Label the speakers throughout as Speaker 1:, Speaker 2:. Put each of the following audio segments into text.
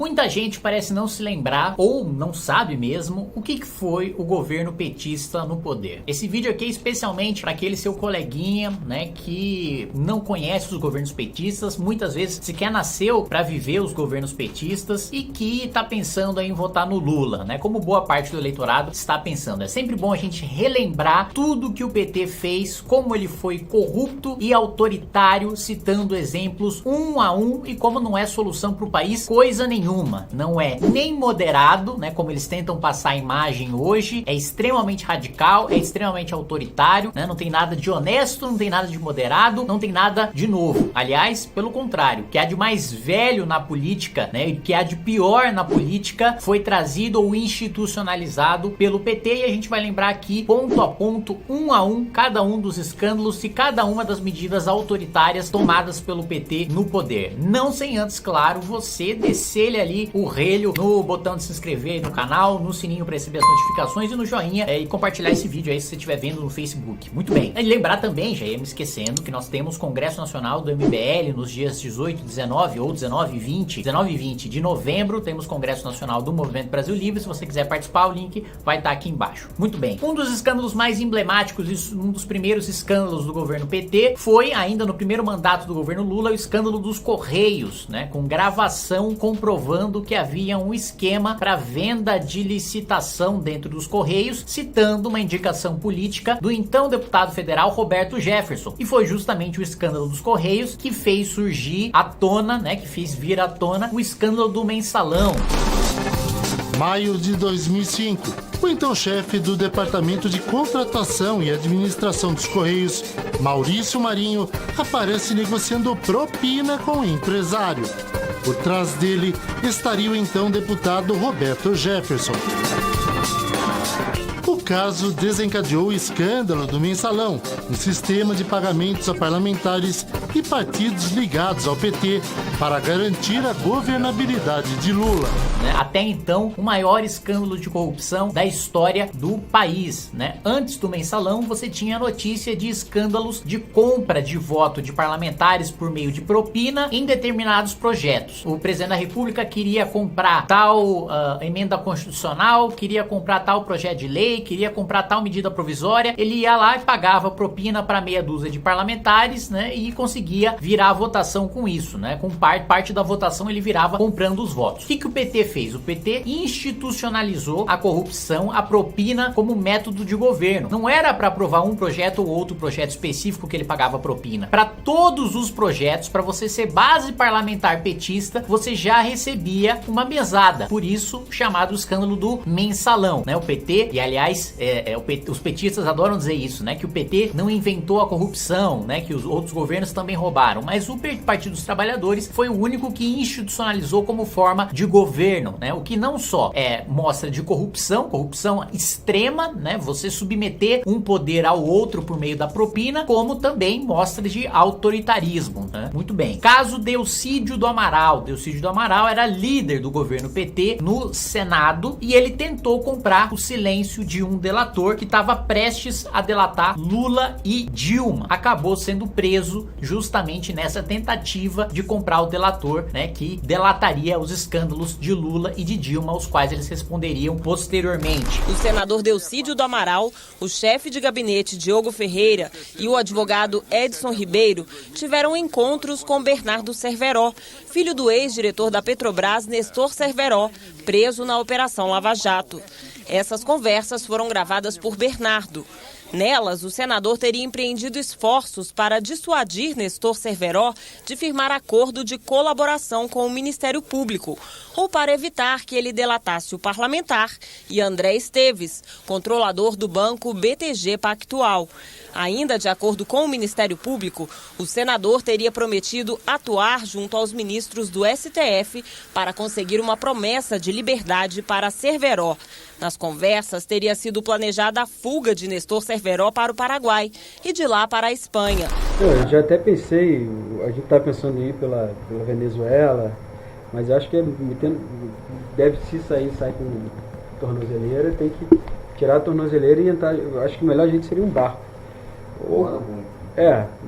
Speaker 1: Muita gente parece não se lembrar ou não sabe mesmo o que foi o governo petista no poder. Esse vídeo aqui é especialmente para aquele seu coleguinha, né, que não conhece os governos petistas, muitas vezes sequer nasceu para viver os governos petistas e que tá pensando em votar no Lula, né, como boa parte do eleitorado está pensando. É sempre bom a gente relembrar tudo que o PT fez, como ele foi corrupto e autoritário, citando exemplos um a um e como não é solução para o país coisa nenhuma. Não é nem moderado, né, como eles tentam passar a imagem hoje, é extremamente radical, é extremamente autoritário, né, não tem nada de honesto, não tem nada de moderado, não tem nada de novo. Aliás, pelo contrário, o que há de mais velho na política, né, e o que há de pior na política foi trazido ou institucionalizado pelo PT, e a gente vai lembrar aqui, ponto a ponto, um a um, cada um dos escândalos e cada uma das medidas autoritárias tomadas pelo PT no poder. Não sem antes, claro, você descer ali o relho no botão de se inscrever no canal, no sininho para receber as notificações e no joinha e compartilhar esse vídeo aí se você estiver vendo no Facebook. Muito bem. E lembrar também, já ia me esquecendo, que nós temos Congresso Nacional do MBL nos dias 18, 19 ou 19 e 20 de novembro. Temos Congresso Nacional do Movimento Brasil Livre. Se você quiser participar, o link vai estar aqui embaixo. Muito bem. Um dos escândalos mais emblemáticos e um dos primeiros escândalos do governo PT foi, ainda no primeiro mandato do governo Lula, o escândalo dos Correios, né, com gravação comprovando que havia um esquema para venda de licitação dentro dos Correios, citando uma indicação política do então deputado federal Roberto Jefferson. E foi justamente o escândalo dos Correios que fez surgir à tona, né, que fez vir à tona o escândalo do mensalão.
Speaker 2: Maio de 2005, o então chefe do Departamento de Contratação e Administração dos Correios, Maurício Marinho, aparece negociando propina com o empresário. Por trás dele estaria o então deputado Roberto Jefferson. O caso desencadeou o escândalo do mensalão, um sistema de pagamentos a parlamentares e partidos ligados ao PT para garantir a governabilidade de Lula.
Speaker 1: Até então, o maior escândalo de corrupção da história do país, né? Antes do mensalão, você tinha notícia de escândalos de compra de voto de parlamentares por meio de propina em determinados projetos. O presidente da República queria comprar tal emenda constitucional, queria comprar tal projeto de lei, queria comprar tal medida provisória, ele ia lá e pagava propina para meia dúzia de parlamentares, né? E conseguia virar a votação com isso, né? Com parte da votação ele virava comprando os votos. O que o PT fez? O PT institucionalizou a corrupção, a propina como método de governo. Não era para aprovar um projeto ou outro projeto específico que ele pagava propina. Para todos os projetos, para você ser base parlamentar petista, você já recebia uma mesada. Por isso, chamado escândalo do mensalão, né? O PT, e aliás, os petistas adoram dizer isso, né? Que o PT não inventou a corrupção, né? Que os outros governos também roubaram. Mas o Partido dos Trabalhadores foi o único que institucionalizou como forma de governo, né? O que não só mostra de corrupção extrema, né? Você submeter um poder ao outro por meio da propina, como também mostra de autoritarismo, né? Muito bem. Caso Delcídio do Amaral. Delcídio do Amaral era líder do governo PT no Senado e ele tentou comprar o silêncio de um delator que estava prestes a delatar Lula e Dilma. Acabou sendo preso justamente nessa tentativa de comprar o delator, né? Que delataria os escândalos de Lula e de Dilma, aos quais eles responderiam posteriormente.
Speaker 3: O senador Delcídio do Amaral, o chefe de gabinete Diogo Ferreira e o advogado Edson Ribeiro tiveram encontros com Bernardo Cerveró, filho do ex-diretor da Petrobras, Nestor Cerveró, preso na Operação Lava Jato. Essas conversas foram gravadas por Bernardo. Nelas, o senador teria empreendido esforços para dissuadir Nestor Cerveró de firmar acordo de colaboração com o Ministério Público, ou para evitar que ele delatasse o parlamentar e André Esteves, controlador do banco BTG Pactual. Ainda de acordo com o Ministério Público, o senador teria prometido atuar junto aos ministros do STF para conseguir uma promessa de liberdade para Cerveró. Nas conversas, teria sido planejada a fuga de Nestor Cerveró para o Paraguai e de lá para a Espanha.
Speaker 4: Eu já até pensei, a gente está pensando em ir pela Venezuela, mas acho que deve se sair com tornozeleira, tem que tirar a tornozeleira e entrar. Eu acho que o melhor jeito seria um barco.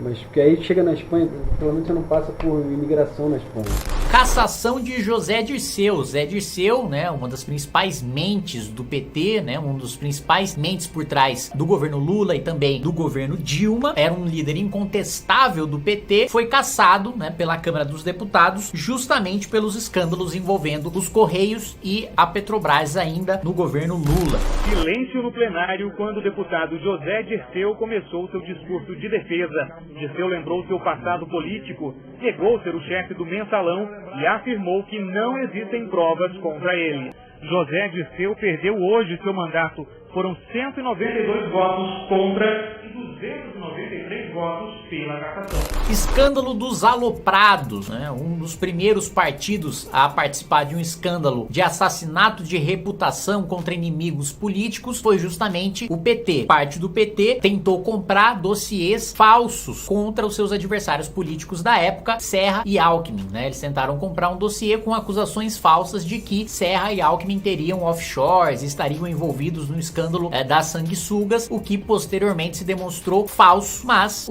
Speaker 4: Mas porque aí chega na Espanha, pelo menos você não passa por imigração na Espanha.
Speaker 1: Cassação de José Dirceu. Zé Dirceu, né, uma das principais mentes do PT, né, um dos principais mentes por trás do governo Lula e também do governo Dilma, era um líder incontestável do PT, foi cassado, né, pela Câmara dos Deputados, justamente pelos escândalos envolvendo os Correios e a Petrobras ainda no governo Lula.
Speaker 5: Silêncio no plenário quando o deputado José Dirceu começou seu discurso de defesa. Dirceu lembrou seu passado político, negou ser o chefe do Mensalão e afirmou que não existem provas contra ele. José Dirceu perdeu hoje seu mandato. Foram 192 votos contra e 293 votos pela cassação.
Speaker 1: Escândalo dos aloprados, né? Um dos primeiros partidos a participar de um escândalo de assassinato de reputação contra inimigos políticos foi justamente o PT. Parte do PT tentou comprar dossiês falsos contra os seus adversários políticos da época, Serra e Alckmin, né? Eles tentaram comprar um dossiê com acusações falsas de que Serra e Alckmin teriam offshores e estariam envolvidos no escândalo das sanguessugas, o que posteriormente se demonstrou falso, mas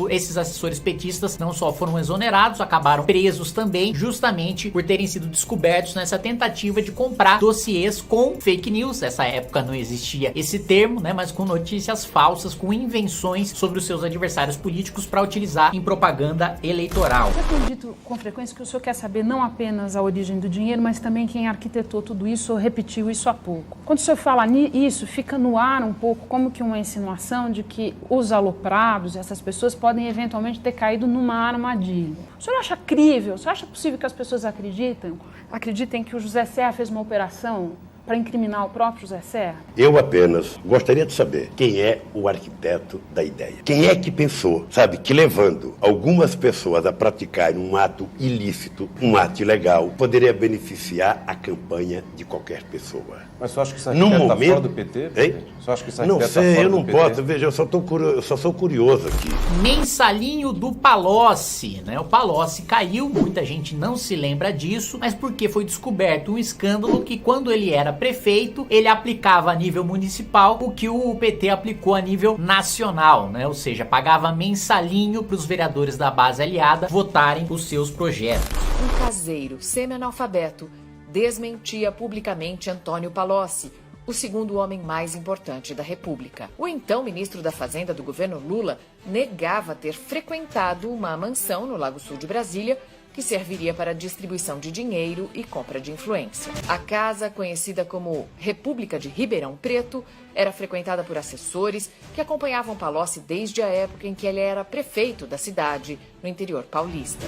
Speaker 1: esses assessores petistas não só foram exonerados, acabaram presos também, justamente por terem sido descobertos nessa tentativa de comprar dossiês com fake news. Nessa época não existia esse termo, né, mas com notícias falsas, com invenções sobre os seus adversários políticos para utilizar em propaganda eleitoral.
Speaker 6: Eu acredito com frequência que o senhor quer saber não apenas a origem do dinheiro, mas também quem arquitetou tudo isso ou repetiu isso há pouco. Quando o senhor fala nisso, fica no ar um pouco como que uma insinuação de que os aloprados, essas pessoas podem eventualmente ter caído numa armadilha. O senhor acha crível, o senhor acha possível que as pessoas acreditem que o José Serra fez uma operação para incriminar o próprio José Serra?
Speaker 7: Eu apenas gostaria de saber quem é o arquiteto da ideia. Quem é que pensou, sabe, que levando algumas pessoas a praticarem um ato ilícito, um ato ilegal, poderia beneficiar a campanha de qualquer pessoa.
Speaker 8: Mas você acha que isso aqui está fora do PT? Você acha que isso aqui
Speaker 7: não sei, eu não posso. Veja, eu só sou curioso aqui.
Speaker 1: Mensalinho do Palocci, né? O Palocci caiu, muita gente não se lembra disso, mas porque foi descoberto um escândalo que quando ele era prefeito, ele aplicava a nível municipal o que o PT aplicou a nível nacional, né? Ou seja, pagava mensalinho para os vereadores da base aliada votarem os seus projetos.
Speaker 9: Um caseiro semi-analfabeto desmentia publicamente Antônio Palocci, o segundo homem mais importante da República. O então ministro da Fazenda do governo Lula negava ter frequentado uma mansão no Lago Sul de Brasília que serviria para distribuição de dinheiro e compra de influência. A casa, conhecida como República de Ribeirão Preto, era frequentada por assessores que acompanhavam Palocci desde a época em que ele era prefeito da cidade, no interior paulista.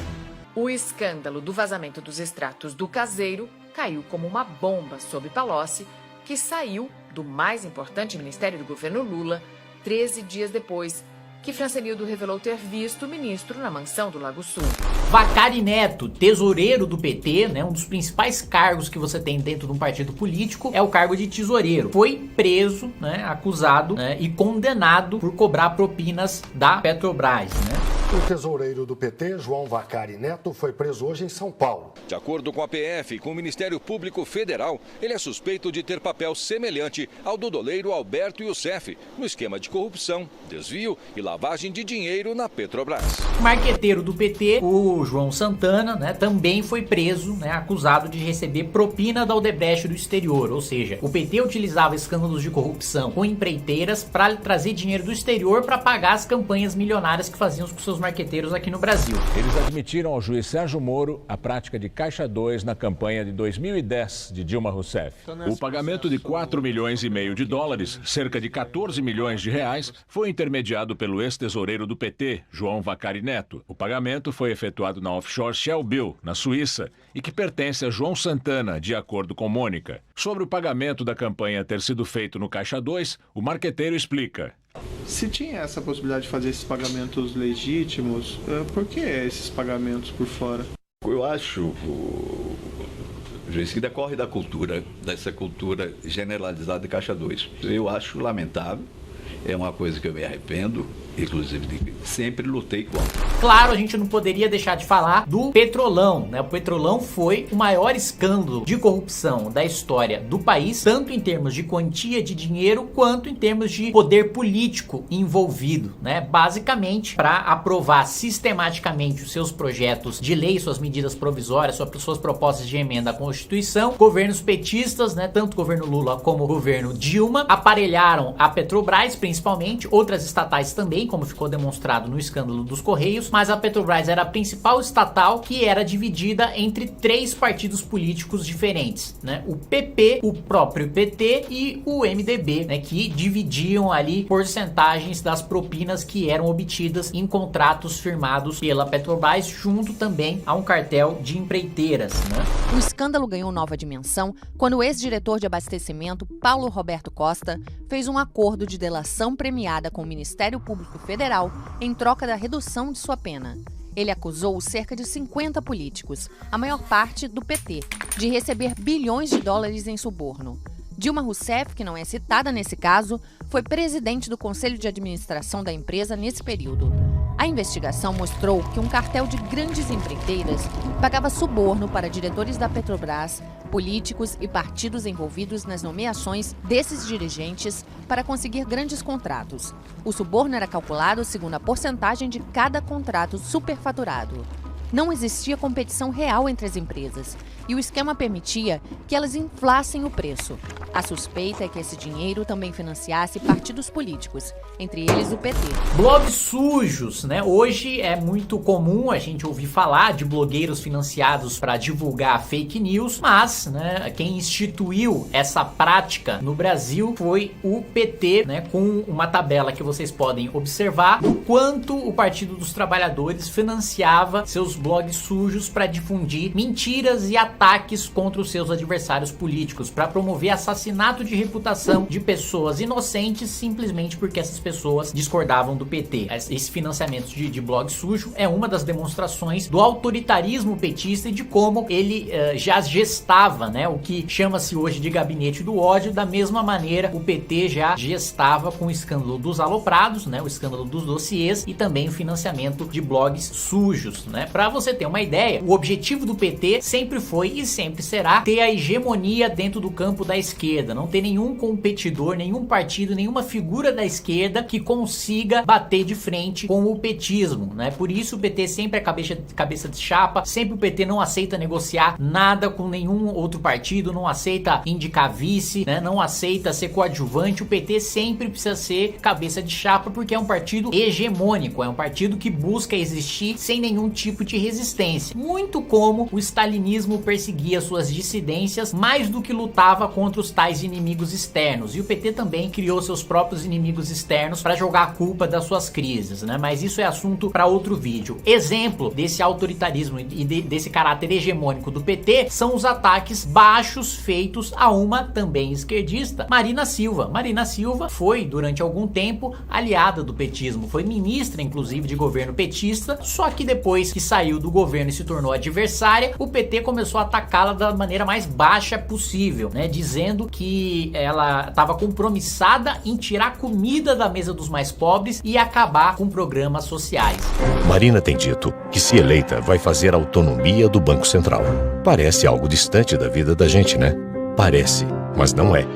Speaker 9: O escândalo do vazamento dos extratos do caseiro caiu como uma bomba sob Palocci, que saiu do mais importante ministério do governo Lula 13 dias depois que Francenildo revelou ter visto o ministro na mansão do Lago Sul.
Speaker 1: Vacari Neto, tesoureiro do PT, né, um dos principais cargos que você tem dentro de um partido político é o cargo de tesoureiro. Foi preso, né, acusado, né, e condenado por cobrar propinas da Petrobras, né?
Speaker 10: O tesoureiro do PT, João Vacari Neto, foi preso hoje em São Paulo.
Speaker 11: De acordo com a PF e com o Ministério Público Federal, ele é suspeito de ter papel semelhante ao do doleiro Alberto Youssef no esquema de corrupção, desvio e lavagem de dinheiro na Petrobras.
Speaker 1: Marqueteiro do PT, o João Santana, né, também foi preso, né, acusado de receber propina da Odebrecht do exterior, ou seja, o PT utilizava escândalos de corrupção com empreiteiras para trazer dinheiro do exterior para pagar as campanhas milionárias que faziam com seus marqueteiros aqui no Brasil.
Speaker 12: Eles admitiram ao juiz Sérgio Moro a prática de Caixa 2 na campanha de 2010 de Dilma Rousseff. O pagamento de 4,5 milhões de dólares, cerca de 14 milhões de reais, foi intermediado pelo ex-tesoureiro do PT, João Vacari Neto. O pagamento foi efetuado na offshore Shellbill, na Suíça, e que pertence a João Santana, de acordo com Mônica. Sobre o pagamento da campanha ter sido feito no Caixa 2, o marqueteiro explica.
Speaker 13: Se tinha essa possibilidade de fazer esses pagamentos legítimos, por que esses pagamentos por fora?
Speaker 14: Eu acho, que decorre da cultura, dessa cultura generalizada de Caixa 2. Eu acho lamentável, é uma coisa que eu me arrependo, inclusive sempre lutei contra.
Speaker 1: claro, a gente não poderia deixar de falar do Petrolão, né? O Petrolão foi o maior escândalo de corrupção da história do país, tanto em termos de quantia de dinheiro, quanto em termos de poder político envolvido, né? Basicamente, para aprovar sistematicamente os seus projetos de lei, suas medidas provisórias, suas propostas de emenda à Constituição, governos petistas, né? Tanto o governo Lula como o governo Dilma, aparelharam a Petrobras, principalmente, outras estatais também, como ficou demonstrado no escândalo dos Correios, mas a Petrobras era a principal estatal que era dividida entre 3 partidos políticos diferentes, né? O PP, o próprio PT e o MDB, né? Que dividiam ali porcentagens das propinas que eram obtidas em contratos firmados pela Petrobras, junto também a um cartel de empreiteiras, né?
Speaker 15: O escândalo ganhou nova dimensão quando o ex-diretor de abastecimento, Paulo Roberto Costa, fez um acordo de delação premiada com o Ministério Público Federal em troca da redução de sua pena. Ele acusou cerca de 50 políticos, a maior parte do PT, de receber bilhões de dólares em suborno. Dilma Rousseff, que não é citada nesse caso, foi presidente do Conselho de Administração da empresa nesse período. A investigação mostrou que um cartel de grandes empreiteiras pagava suborno para diretores da Petrobras, políticos e partidos envolvidos nas nomeações desses dirigentes para conseguir grandes contratos. O suborno era calculado segundo a porcentagem de cada contrato superfaturado. Não existia competição real entre as empresas e o esquema permitia que elas inflassem o preço. A suspeita é que esse dinheiro também financiasse partidos políticos, entre eles o PT.
Speaker 1: Blogs sujos, né? Hoje é muito comum a gente ouvir falar de blogueiros financiados para divulgar fake news, mas, né, quem instituiu essa prática no Brasil foi o PT, né? Com uma tabela que vocês podem observar do quanto o Partido dos Trabalhadores financiava seus blogs sujos para difundir mentiras e ataques contra os seus adversários políticos, para promover assassinato de reputação de pessoas inocentes simplesmente porque essas pessoas discordavam do PT. Esse financiamento de blog sujo é uma das demonstrações do autoritarismo petista e de como ele já gestava, né, o que chama-se hoje de gabinete do ódio. Da mesma maneira, o PT já gestava com o escândalo dos aloprados, né, o escândalo dos dossiês e também o financiamento de blogs sujos, né? Para você ter uma ideia, o objetivo do PT sempre foi e sempre será ter a hegemonia dentro do campo da esquerda, não ter nenhum competidor, nenhum partido, nenhuma figura da esquerda que consiga bater de frente com o petismo, né? Por isso o PT sempre é cabeça de chapa, sempre o PT não aceita negociar nada com nenhum outro partido, não aceita indicar vice, né? Não aceita ser coadjuvante. O PT sempre precisa ser cabeça de chapa porque é um partido hegemônico, é um partido que busca existir sem nenhum tipo de resistência, muito como o stalinismo perseguia suas dissidências mais do que lutava contra os tais inimigos externos, e o PT também criou seus próprios inimigos externos para jogar a culpa das suas crises, né? Mas isso é assunto para outro vídeo. Exemplo desse autoritarismo e desse caráter hegemônico do PT são os ataques baixos feitos a uma também esquerdista, Marina Silva. Marina Silva foi durante algum tempo aliada do petismo, foi ministra inclusive de governo petista, só que depois que saiu do governo e se tornou adversária, o PT começou a atacá-la da maneira mais baixa possível, né? Dizendo que ela estava compromissada em tirar comida da mesa dos mais pobres e acabar com programas sociais.
Speaker 16: Marina tem dito que, se eleita, vai fazer a autonomia do Banco Central. Parece algo distante da vida da gente, né? Parece, mas não é.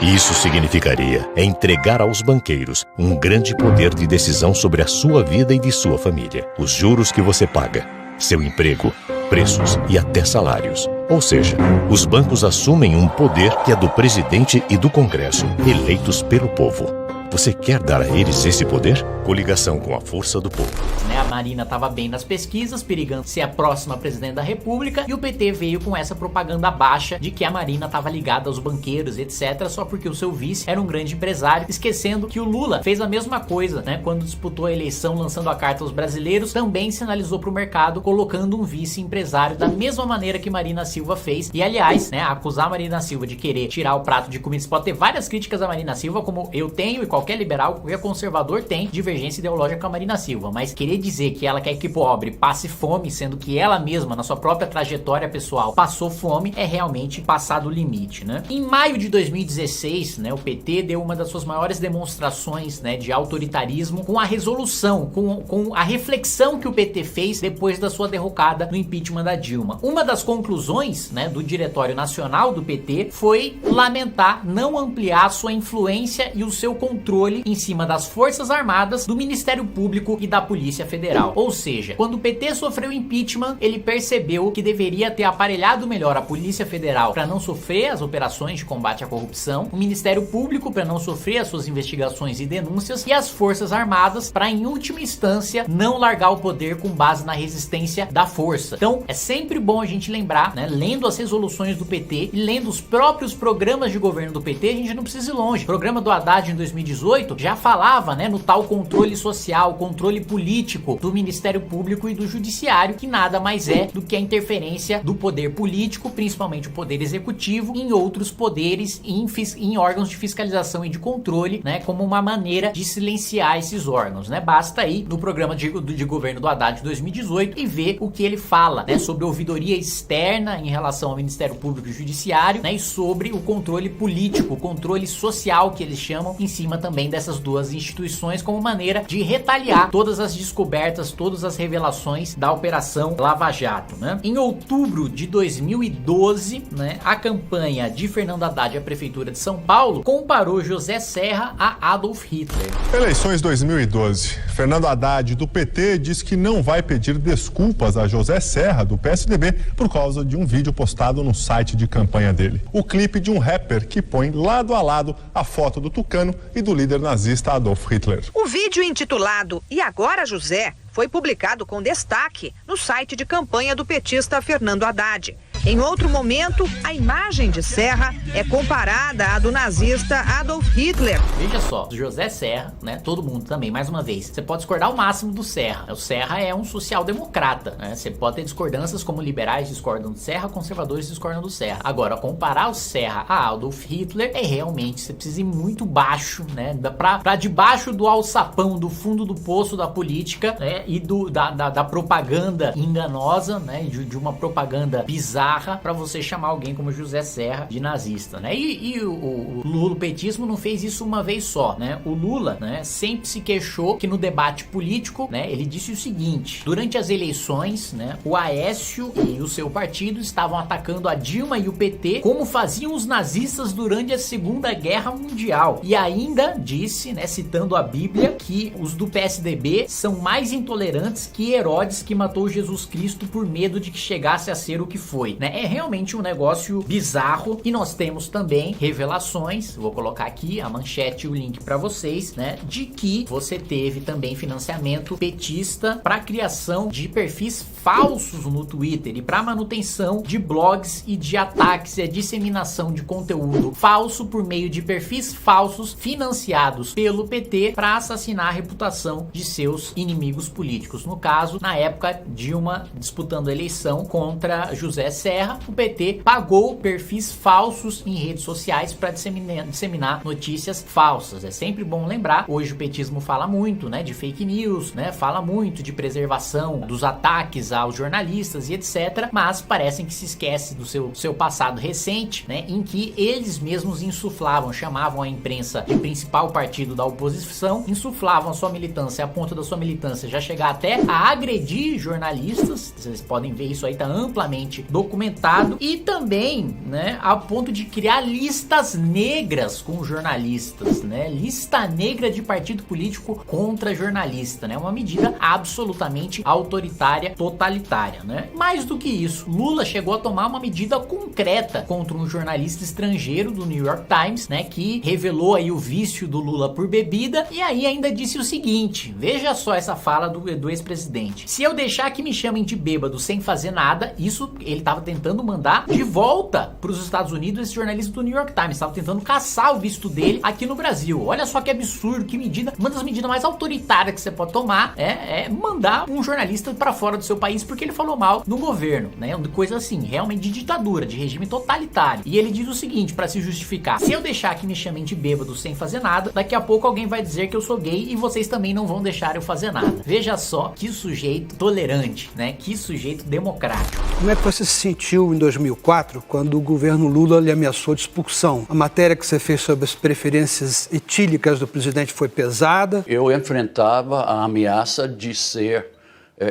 Speaker 16: Isso significaria entregar aos banqueiros um grande poder de decisão sobre a sua vida e de sua família. Os juros que você paga, seu emprego, preços e até salários. Ou seja, os bancos assumem um poder que é do presidente e do Congresso, eleitos pelo povo. Você quer dar a eles esse poder? Coligação com a força do povo.
Speaker 1: A Marina estava bem nas pesquisas, perigando ser a próxima presidente da República, e o PT veio com essa propaganda baixa de que a Marina estava ligada aos banqueiros, etc., só porque o seu vice era um grande empresário, esquecendo que o Lula fez a mesma coisa, né? Quando disputou a eleição, lançando a carta aos brasileiros, também sinalizou para o mercado, colocando um vice empresário da mesma maneira que Marina Silva fez. E aliás, né, acusar a Marina Silva de querer tirar o prato de comida, você pode ter várias críticas a Marina Silva, como eu tenho e qualquer liberal, qualquer conservador tem divergência ideológica com a Marina Silva, mas querer dizer que ela quer que pobre passe fome, sendo que ela mesma, na sua própria trajetória pessoal, passou fome, é realmente passar do limite, né? Em maio de 2016, né, o PT deu uma das suas maiores demonstrações, né, de autoritarismo com a resolução, com a reflexão que o PT fez depois da sua derrocada no impeachment da Dilma. Uma das conclusões, né, do Diretório Nacional do PT foi lamentar não ampliar sua influência e o seu controle em cima das Forças Armadas, do Ministério Público e da Polícia Federal. Ou seja, quando o PT sofreu impeachment, ele percebeu que deveria ter aparelhado melhor a Polícia Federal para não sofrer as operações de combate à corrupção, o Ministério Público para não sofrer as suas investigações e denúncias, e as Forças Armadas para, em última instância, não largar o poder com base na resistência da força. Então, é sempre bom a gente lembrar, né, lendo as resoluções do PT e lendo os próprios programas de governo do PT, a gente não precisa ir longe. O programa do Haddad em 2018 já falava, né, no tal controle social, controle político do Ministério Público e do Judiciário, que nada mais é do que a interferência do poder político, principalmente o poder executivo, em outros poderes, em órgãos de fiscalização e de controle, né, como uma maneira de silenciar esses órgãos, né? Basta ir no programa de governo do Haddad de 2018 e ver o que ele fala, né, sobre ouvidoria externa em relação ao Ministério Público e Judiciário, né, e sobre o controle político, o controle social que eles chamam, em cima também dessas duas instituições, como maneira de retaliar todas as descobertas, todas as revelações da Operação Lava Jato, né? Em outubro de 2012, né, a campanha de Fernando Haddad à Prefeitura de São Paulo comparou José Serra a Adolf Hitler.
Speaker 17: Eleições 2012. Fernando Haddad, do PT, diz que não vai pedir desculpas a José Serra, do PSDB, por causa de um vídeo postado no site de campanha dele. O clipe de um rapper que põe lado a lado a foto do tucano e do líder nazista Adolf Hitler.
Speaker 18: O vídeo intitulado "E Agora José" foi publicado com destaque no site de campanha do petista Fernando Haddad. Em outro momento, a imagem de Serra é comparada à do nazista Adolf Hitler.
Speaker 1: Veja só, José Serra, né? Todo mundo também, mais uma vez, você pode discordar o máximo do Serra. O Serra é um social-democrata, né? Você pode ter discordâncias como liberais discordam do Serra, conservadores discordam do Serra. Agora, comparar o Serra a Adolf Hitler é realmente, você precisa ir muito baixo, né? Pra debaixo do alçapão, do fundo do poço da política, né? E da propaganda enganosa, né? De uma propaganda bizarra, para você chamar alguém como José Serra de nazista, né? E o Lula, o petismo, não fez isso uma vez só, né? O Lula, né, sempre se queixou que no debate político, né, ele disse o seguinte: durante as eleições, né, o Aécio e o seu partido estavam atacando a Dilma e o PT como faziam os nazistas durante a Segunda Guerra Mundial. E ainda disse, né, citando a Bíblia, que os do PSDB são mais intolerantes que Herodes, que matou Jesus Cristo por medo de que chegasse a ser o que foi, né? É realmente um negócio bizarro. E nós temos também revelações, vou colocar aqui a manchete e o link para vocês, né, de que você teve também financiamento petista para criação de perfis falsos no Twitter e para manutenção de blogs e de ataques e a disseminação de conteúdo falso por meio de perfis falsos financiados pelo PT para assassinar a reputação de seus inimigos políticos. No caso, na época, Dilma disputando a eleição contra José Serra, o PT pagou perfis falsos em redes sociais para disseminar notícias falsas. É sempre bom lembrar, hoje o petismo fala muito, né, de fake news, né, fala muito de preservação dos ataques aos jornalistas e etc, mas parecem que se esquece do seu passado recente, né, em que eles mesmos insuflavam, chamavam a imprensa de principal partido da oposição, insuflavam a sua militância, a ponto da sua militância já chegar até a agredir jornalistas. Vocês podem ver isso aí, tá amplamente documentado, e também, né, a ponto de criar listas negras com jornalistas, né, lista negra de partido político contra jornalista, né, uma medida absolutamente autoritária, totalitária, né. Mais do que isso, Lula chegou a tomar uma medida concreta contra um jornalista estrangeiro do New York Times, né, que revelou aí o vício do Lula por bebida, e aí ainda disse o seguinte: veja só essa fala do ex-presidente: se eu deixar que me chamem de bêbado sem fazer nada, isso ele estava tentando mandar de volta para os Estados Unidos esse jornalista do New York Times, estava tentando caçar o visto dele aqui no Brasil. Olha só que absurdo, que medida, uma das medidas mais autoritárias que você pode tomar é mandar um jornalista para fora do seu país porque ele falou mal no governo, né? Coisa assim, realmente de ditadura, de regime totalitário. E ele diz o seguinte, para se justificar: se eu deixar que me chamem de bêbado sem fazer nada, daqui a pouco alguém vai dizer que eu sou gay e vocês também não vão deixar eu fazer nada. Veja só que sujeito tolerante, né? Que sujeito democrático.
Speaker 19: Como é que você se sentiu em 2004 quando o governo Lula lhe ameaçou de expulsão? A matéria que você fez sobre as preferências etílicas do presidente foi pesada?
Speaker 20: Eu enfrentava a ameaça de ser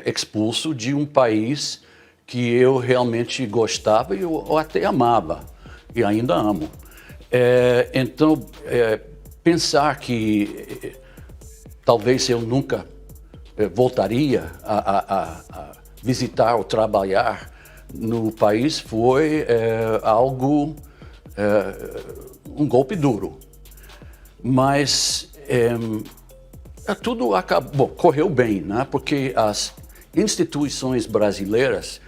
Speaker 20: expulso de um país que eu realmente gostava e eu até amava, e ainda amo. Então, pensar que talvez eu nunca voltaria a visitar ou trabalhar no país foi algo, um golpe duro. Mas tudo acabou, correu bem, né? Porque as instituições brasileiras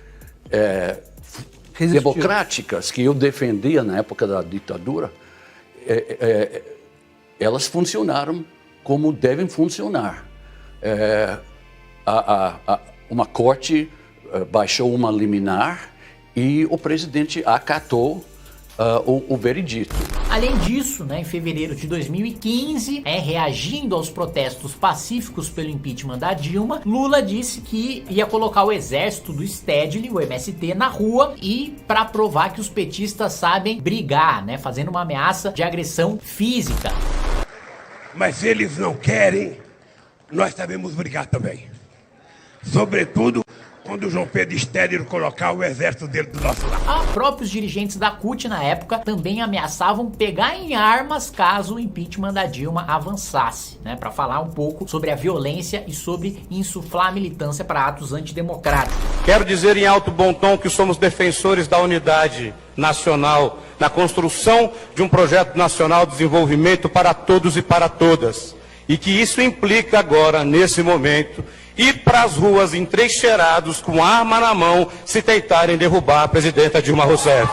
Speaker 20: democráticas que eu defendia na época da ditadura, elas funcionaram como devem funcionar. Uma corte baixou uma liminar e o presidente acatou o veredito.
Speaker 1: Além disso, né, em fevereiro de 2015, reagindo aos protestos pacíficos pelo impeachment da Dilma, Lula disse que ia colocar o exército do Stedley, o MST, na rua e para provar que os petistas sabem brigar, né, fazendo uma ameaça de agressão física.
Speaker 21: Mas eles não querem, nós sabemos brigar também. Sobretudo quando o João Pedro Stedley colocar o exército dele do nosso lado.
Speaker 1: Próprios dirigentes da CUT na época também ameaçavam pegar em armas caso o impeachment da Dilma avançasse, né, para falar um pouco sobre a violência e sobre insuflar a militância para atos antidemocráticos.
Speaker 22: Quero dizer em alto bom tom que somos defensores da unidade nacional, na construção de um projeto nacional de desenvolvimento para todos e para todas. E que isso implica agora, nesse momento, ir para as ruas entrincheirados com arma na mão se tentarem derrubar a presidenta Dilma Rousseff.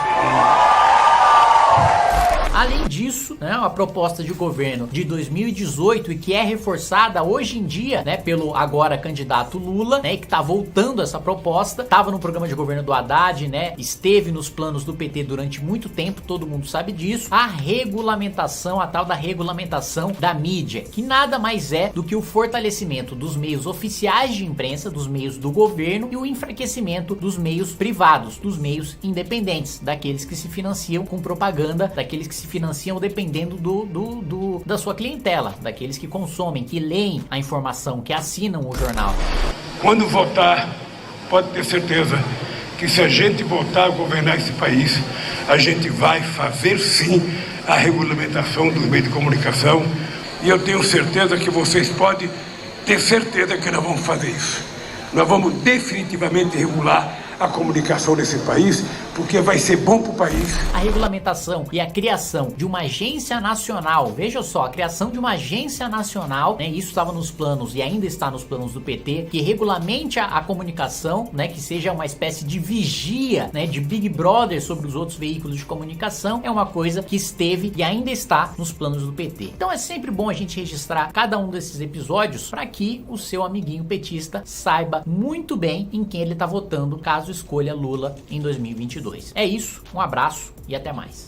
Speaker 1: Além disso, né, a proposta de governo de 2018 e que é reforçada hoje em dia, né, pelo agora candidato Lula, né, que tá voltando essa proposta, tava no programa de governo do Haddad, né, esteve nos planos do PT durante muito tempo, todo mundo sabe disso, a regulamentação, a tal da regulamentação da mídia, que nada mais é do que o fortalecimento dos meios oficiais de imprensa, dos meios do governo e o enfraquecimento dos meios privados, dos meios independentes, daqueles que se financiam com propaganda, daqueles que se financiam dependendo da sua clientela, daqueles que consomem, que leem a informação, que assinam o jornal.
Speaker 21: Quando votar, pode ter certeza que se a gente voltar a governar esse país, a gente vai fazer sim a regulamentação dos meios de comunicação, e eu tenho certeza que vocês podem ter certeza que nós vamos fazer isso. Nós vamos definitivamente regular a comunicação nesse país, porque vai ser bom para o país.
Speaker 1: A regulamentação e a criação de uma agência nacional, veja só, a criação de uma agência nacional, né, isso estava nos planos e ainda está nos planos do PT, que regulamente a comunicação, né, que seja uma espécie de vigia, né, de Big Brother sobre os outros veículos de comunicação, é uma coisa que esteve e ainda está nos planos do PT. Então é sempre bom a gente registrar cada um desses episódios para que o seu amiguinho petista saiba muito bem em quem ele está votando caso escolha Lula em 2022. É isso, um abraço e até mais.